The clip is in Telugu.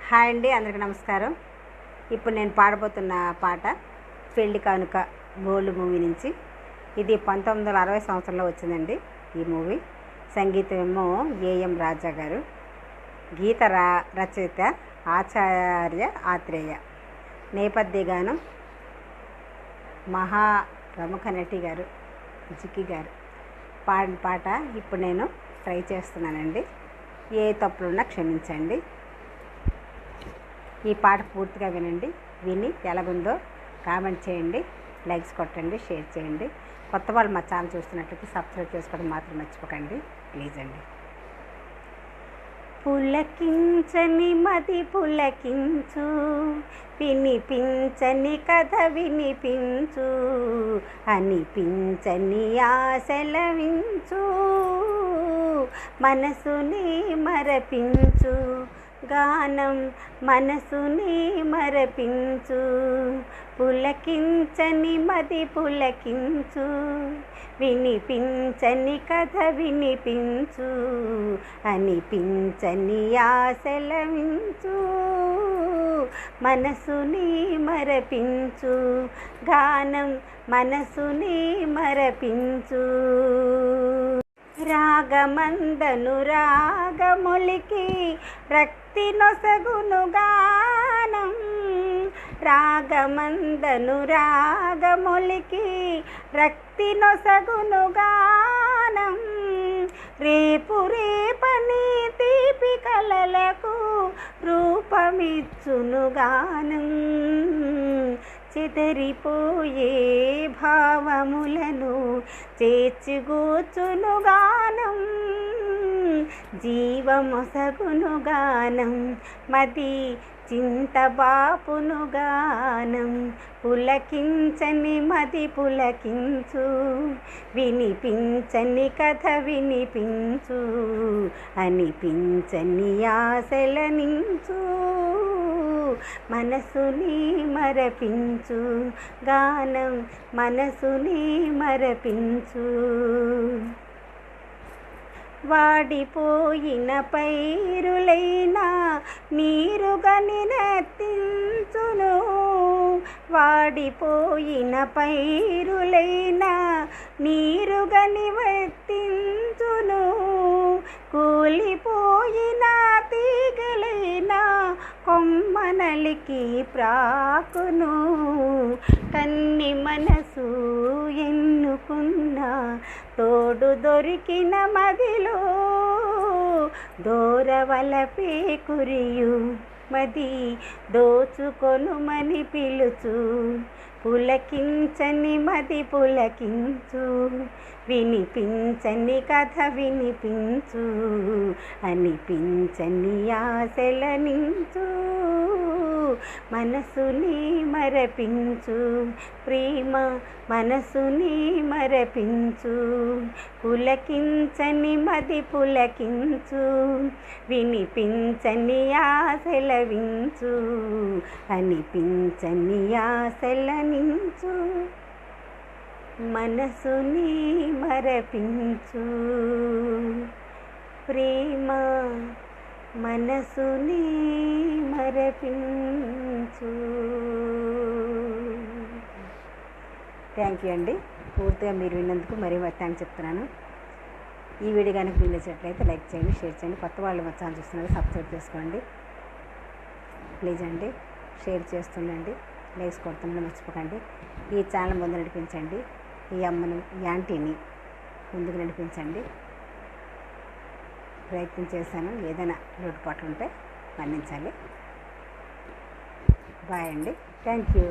హాయ్ అండి, అందరికీ నమస్కారం. ఇప్పుడు నేను పాడబోతున్న పాట పెళ్లి కానుక గోల్డ్ మూవీ నుంచి. ఇది 1960 సంవత్సరంలో వచ్చిందండి ఈ మూవీ. సంగీతం ఏమో ఏఎం రాజా గారు, గీత రచయిత ఆచార్య ఆత్రేయ, నేపథ్య గానం మహా ప్రముఖ నటి గారు జిక్కి గారు. పాడిన పాట ఇప్పుడు నేను ట్రై చేస్తున్నానండి. ఏ తప్పులున్నా క్షమించండి. ఈ పాట పూర్తిగా వినండి. విని ఎలాగుందో కామెంట్ చేయండి, లైక్స్ కొట్టండి, షేర్ చేయండి. కొత్త వాళ్ళు మా ఛానల్ చూస్తున్నట్లయితే సబ్స్క్రైబ్ చేసుకోవడం మాత్రం మర్చిపోకండి ప్లీజ్ అండి. పులకించని మది పులకించు, వినిపించని కథ వినిపించు, అనిపించని ఆశలవించు, మనసుని మరపించు గానం మనసుని మరపించు. పులకించని మది పులకించు, వినిపించని కథ వినిపించు, అనిపించని ఆశలవించు, మనసుని మరపించు గానం మనసుని మరపించు. రాగమందను రాగమొలికి రక్తి నొసగును గానం, రాగమందను రాగమొలికి రక్తి నొసగును గానం, రేపు రేపని తీపి కలలకు రూపమిచ్చును గానం, చెదరిపోయే భావములను చేర్చిగూర్చును గానం, జీవమొసగును గానం, మది చింతబాపును గానం. పులకించని మది పులకించు, వినిపించని కథ వినిపించు, అనిపించని ఆశలనించు, మనసుని మరపించు గానం మనసుని మరపించు. వాడిపోయిన పైరులైనా నీరుగని నర్తించును, వాడిపోయిన పైరులైనా నీరుగని వర్తించును, కూలిపోయిన తీగలైనా కొమ్మనలికి ప్రాకును, కన్ని మనసు ఎన్నుకున్న తోడు దొరికిన మదిలో దూరవలపే కురియు, మది దోచుకొనుమని పిలుచు. పులకించని మది పులకించు, వినిపించని కథ వినిపించు, అనిపించని ఆశలనించు, మనసుని మరపించు ప్రేమ మనసుని మరపించు. పులకించని మది పులకించు, వినిపించని ఆశలవించు, అనిపించని ఆశలనించు, మనసుని మరపించు ప్రేమ మనసుని మరపించు. థ్యాంక్ యూ అండి. పూర్తిగా మీరు విన్నందుకు మరీ థ్యాంక్స్ చెప్తున్నాను. ఈ వీడియో కనుక మీకు నచ్చినట్లయితే లైక్ చేయండి, షేర్ చేయండి. కొత్త వాళ్ళు మా ఛానల్ చూస్తున్నారు సబ్స్క్రైబ్ చేసుకోండి ప్లీజ్ అండి. షేర్ చేస్తుండండి, లైక్స్ కొడుతుండడం మర్చిపోకండి. ఈ ఛానల్ ముందు నడిపించండి, ఈ అమ్మను ఈ ఆంటీని ముందుకు నడిపించండి. ప్రయత్నం చేశాను, ఏదైనా లోటుపాట్లు ఉంటే మన్నించాలి. బాయ్ అండి, థ్యాంక్ యూ.